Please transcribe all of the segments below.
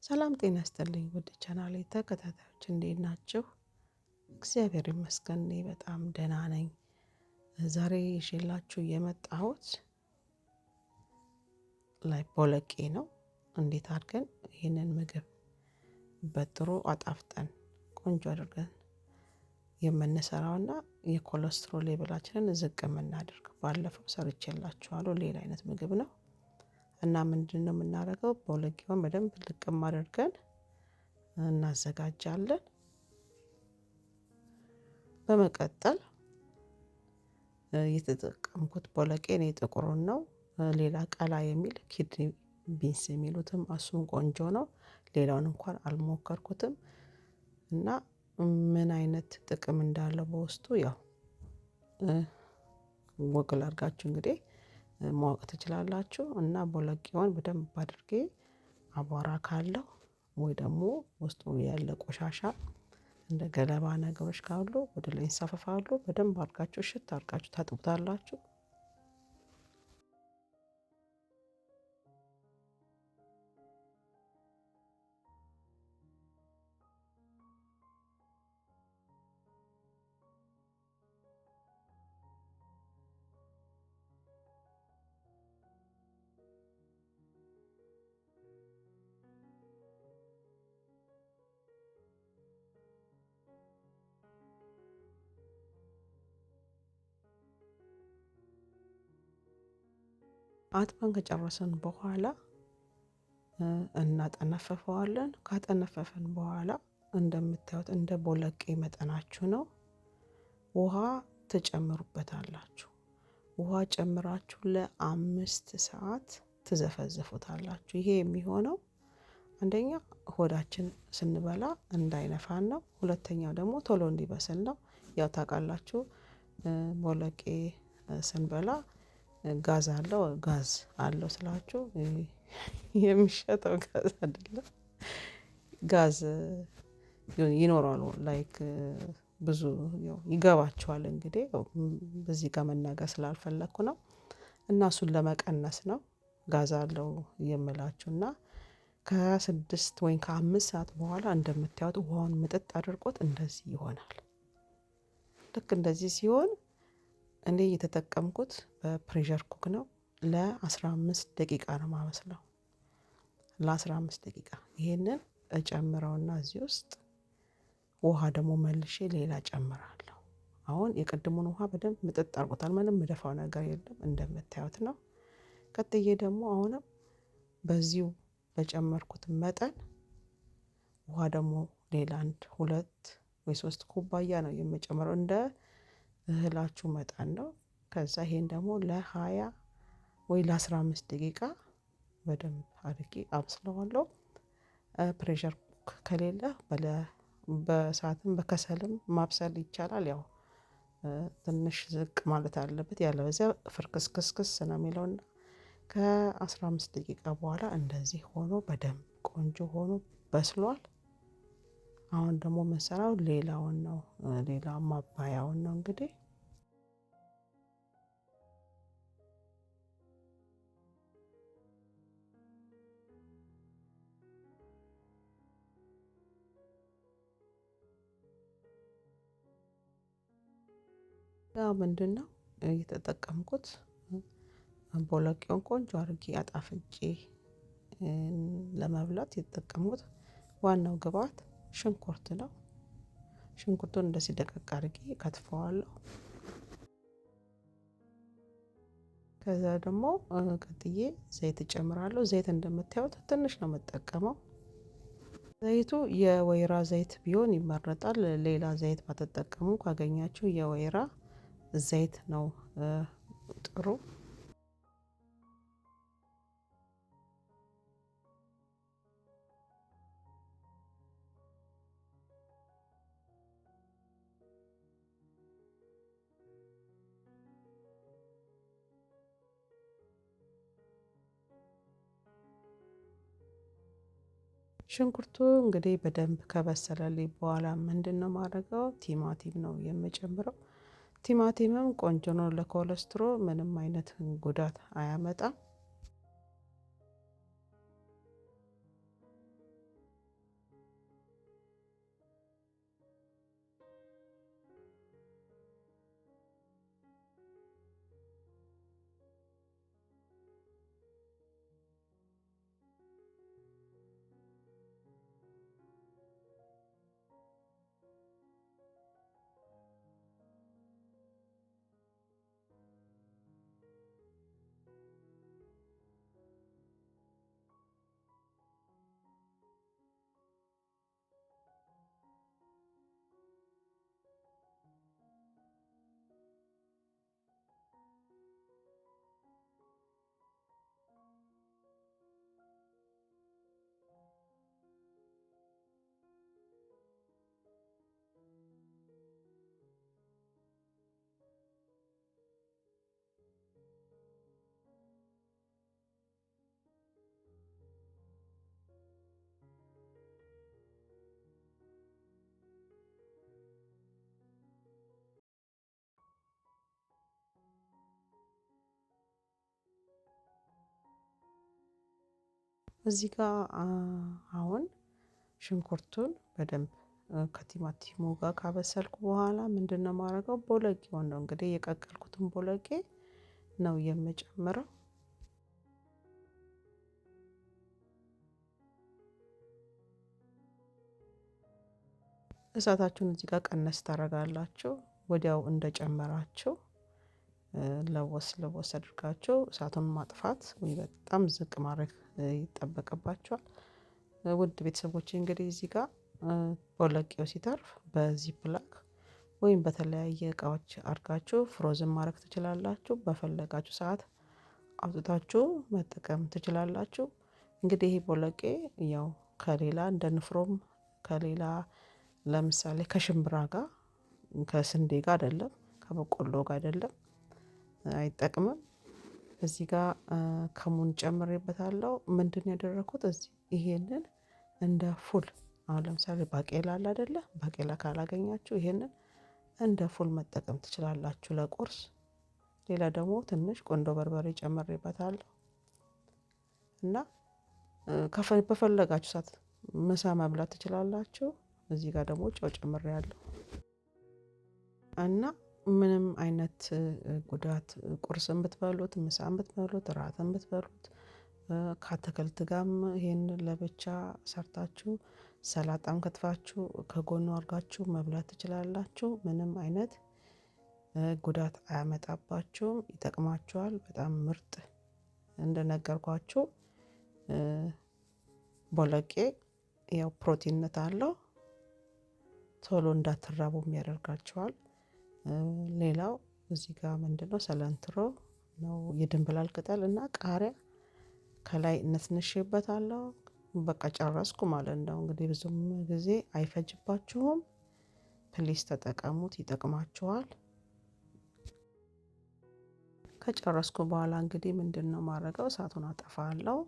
ሰላም ጤና ይስጥልኝ ውድ ቻናሌ ተከታታዮች እንዴት ናችሁ? እግዚአብሔር ይመስገን እኔ በጣም ደህና ነኝ። ዛሬ ይዤላችሁ የመጣሁት ቦለቄ ነው። እንዴት አድርገን ይህንን ምግብ በጥሩ አጣፍጠን ቆንጆ አድርገን የምንሰራውና የኮሌስትሮል ሌቭላችንን ዝቅ የምናደርገው ባለፈው ሰርቼላችኋለሁ። ሌላ አይነት ምግብ ነው እና ምንድነው የምናደርገው? ቦለቄውን በደንብ ልቅም አድርገን እናዘጋጃለን። በመቀጠል የተጠቀምኩት ቦለቄን የጥቁሩን ነው። ሌላ ቀላ የሚል ኪድኒ ቢንስ የሚሉትም እሱም ቆንጆ ነው። ሌላውን እንኳን አልሞከርኩትም እና ምን አይነት ጥቅም እንዳለው በውስጡ ያው ጎግል አድርጋችሁ እንግዲህ ማወቅ ትችላላችሁ። እና ቦለቄውን በደንብ አድርጌ አቧራ ካለው ወይ ደግሞ ውስጡ ያለ ቆሻሻ እንደ ገለባ ነገሮች ካሉ ወደ ላይ ይንሳፈፋሉ። በደንብ አድርጋችሁ እሽት አድርጋችሁ ታጥቡታላችሁ። አጥበን ከጨረስን በኋላ እናጠነፍፈዋለን። ካጠነፈፍን በኋላ እንደምታዩት እንደ ቦለቄ መጠናችሁ ነው። ውሃ ትጨምሩበታላችሁ። ውሃ ጨምራችሁ ለ5 ሰዓት ትዘፈዝፉታላችሁ። ይሄ የሚሆነው አንደኛ ሆዳችን ስንበላ እንዳይነፋን ነው። ሁለተኛው ደግሞ ቶሎ እንዲበስል ነው። ያው ታውቃላችሁ ቦለቄ ስንበላ ጋዝ አለው ስላችሁ የሚሸጠው ጋዝ አይደለም። ጋዝ ይኖራል ላይክ ብዙ ይገባቸዋል እንግዲህ በዚህ ጋር መናገር ስላልፈለኩ ነው። እና እሱን ለመቀነስ ነው ጋዝ አለው የምላችሁና ከ6 ወይም ከ5 ሰዓት በኋላ እንደምታዩት ውሃውን ምጥጥ አድርጎት እንደዚህ ይሆናል። ልክ እንደዚህ ሲሆን እኔ የተጠቀምኩት በፕሬሸር ኩክ ነው። ለ15 ደቂቃ ነው የማበስለው። ለ15 ደቂቃ ይሄንን እጨምረውና እዚህ ውስጥ ውሃ ደግሞ መልሼ ሌላ ጨምራለሁ። አሁን የቅድሙን ውሃ በደንብ ምጥጥ አድርጎታል። ምንም ምደፋው ነገር የለም እንደምታዩት ነው። ቀጥዬ ደግሞ አሁንም በዚሁ በጨመርኩት መጠን ውሃ ደግሞ ሌላ 2 ወይ 3 ኩባያ ነው የምጨምረው እንደ እህላችሁ መጠን ነው። ከዛ ይሄን ደግሞ ለ20 ወይ ለ15 ደቂቃ በደንብ አድርጌ አብስለዋለሁ። ፕሬሸር ኩክ ከሌለ በእሳትም በከሰልም ማብሰል ይቻላል። ያው ትንሽ ዝቅ ማለት አለበት ያለበለዚያ ፍርክስክስክስ ነው የሚለውና ከ15 ደቂቃ በኋላ እንደዚህ ሆኖ በደንብ ቆንጆ ሆኖ በስሏል። አሁን ደግሞ የምንሰራው ሌላውን ነው። ሌላ ማባያውን ነው እንግዲህ ያው ምንድነው የተጠቀምኩት ቦለቄውን ቆንጆ አድርጌ አጣፍጬ ለመብላት የተጠቀምኩት ዋናው ግብአት ሽንኩርት ነው። ሽንኩርቱን እንደዚህ ደቀቅ አድርጌ ከትፈዋለሁ። ከዛ ደግሞ ቀጥዬ ዘይት እጨምራለሁ። ዘይት እንደምታዩት ትንሽ ነው የምጠቀመው። ዘይቱ የወይራ ዘይት ቢሆን ይመረጣል። ሌላ ዘይት ባትጠቀሙ ካገኛችሁ የወይራ ዘይት ነው ጥሩ። ሽንኩርቱ እንግዲህ በደንብ ከበሰለልኝ በኋላ ምንድነው የማደርገው? ቲማቲም ነው የምጨምረው። ቲማቲምም ቆንጆ ነው ለኮሌስትሮል ምንም አይነት ጉዳት አያመጣም። እዚህ ጋር አሁን ሽንኩርቱን በደንብ ከቲማቲሙ ጋር ካበሰልኩ በኋላ ምንድነው የማደርገው? ቦለቄውን ነው እንግዲህ የቀቀልኩትን ቦለቄ ነው የምጨምረው። እሳታችሁን እዚህ ጋር ቀነስ ታደርጋላችሁ። ወዲያው እንደጨመራችሁ ለወስ ለወስ አድርጋችሁ እሳቱን ማጥፋት ወይ በጣም ዝቅ ማድረግ ይጠበቅባችኋል። ውድ ቤተሰቦቼ እንግዲህ እዚህ ጋር ቦለቄው ሲተርፍ በዚህ ፕላክ ወይም በተለያየ እቃዎች አድርጋችሁ ፍሮዝን ማድረግ ትችላላችሁ። በፈለጋችሁ ሰዓት አውጥታችሁ መጠቀም ትችላላችሁ። እንግዲህ ይሄ ቦለቄ ያው ከሌላ እንደ ንፍሮም ከሌላ ለምሳሌ ከሽምብራ ጋር ከስንዴ ጋር አይደለም፣ ከበቆሎ ጋር አይደለም፣ አይጠቅምም። እዚህ ጋር ከሙን ጨምሬበታለሁ። ምንድነው ያደረኩት? እዚህ ይሄንን እንደ ፉል አሁን ለምሳሌ ባቄላ አለ አይደለ? ባቄላ ካላገኛችሁ ይሄንን እንደ ፉል መጠቀም ትችላላችሁ ለቁርስ። ሌላ ደግሞ ትንሽ ቆንዶ በርበሬ ጨምሬበታለሁ እና በፈለጋችሁ ሰዓት ምሳ መብላት ትችላላችሁ። እዚህ ጋር ደግሞ ጨው ጨምሬያለሁ እና ምንም አይነት ጉዳት ቁርስን ብትበሉት፣ ምሳን ብትበሉት፣ እራትን ብትበሉት ከአትክልት ጋርም ይሄንን ለብቻ ሰርታችሁ ሰላጣም ከትፋችሁ ከጎኑ አድርጋችሁ መብላት ትችላላችሁ። ምንም አይነት ጉዳት አያመጣባችሁም፣ ይጠቅማችኋል። በጣም ምርጥ እንደነገርኳችሁ ቦለቄ ያው ፕሮቲንነት አለው። ቶሎ እንዳትራቡም ያደርጋችኋል። ሌላው እዚህ ጋር ምንድነው ሰለንትሮ ነው የድንብላል ቅጠል እና ቃሪያ ከላይ ነስንሼበታለሁ። በቃ ጨረስኩ ማለት ነው። እንግዲህ ብዙም ጊዜ አይፈጅባችሁም። ፕሊስ ተጠቀሙት፣ ይጠቅማችኋል። ከጨረስኩ በኋላ እንግዲህ ምንድነው ማድረገው? እሳቱን አጠፋለሁ።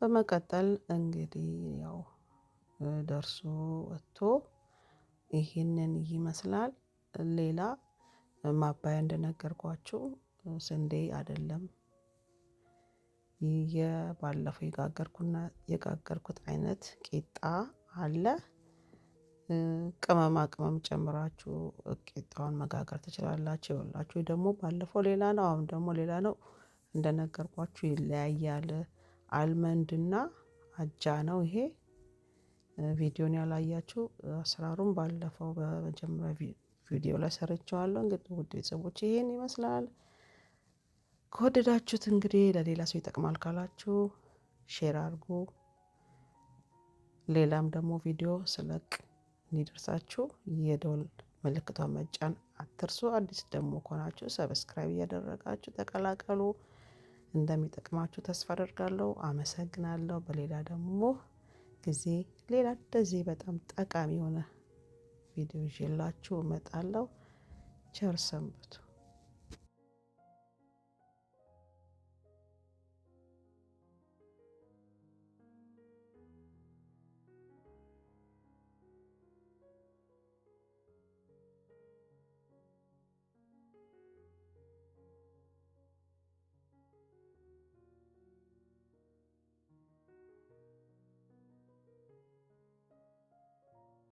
በመቀጠል እንግዲህ ያው ደርሶ ወጥቶ ይሄንን ይመስላል። ሌላ ማባያ እንደነገርኳችሁ ስንዴ አይደለም። የባለፈው የጋገርኩት አይነት ቂጣ አለ። ቅመማ ቅመም ጨምራችሁ ቂጣውን መጋገር ትችላላችሁ። ይኸውላችሁ ደግሞ ባለፈው ሌላ ነው፣ አሁን ደግሞ ሌላ ነው። እንደነገርኳችሁ ይለያያል። አልመንድና አጃ ነው ይሄ። ቪዲዮን ያላያችሁ አሰራሩን ባለፈው በመጀመሪያ ቪዲዮ ላይ ሰርቼዋለሁ። እንግዲህ ውድ ቤተሰቦች ይሄን ይመስላል። ከወደዳችሁት እንግዲህ ለሌላ ሰው ይጠቅማል ካላችሁ ሼር አድርጉ። ሌላም ደግሞ ቪዲዮ ስለቅ እንዲደርሳችሁ የደወል ምልክቷን መጫን አትርሱ። አዲስ ደግሞ ከሆናችሁ ሰብስክራይብ እያደረጋችሁ ተቀላቀሉ። እንደሚጠቅማችሁ ተስፋ አደርጋለሁ። አመሰግናለሁ። በሌላ ደግሞ ጊዜ ሌላ እንደዚህ በጣም ጠቃሚ የሆነ ቪዲዮ ይዤላችሁ እመጣለሁ። ቸር ሰንብቱ።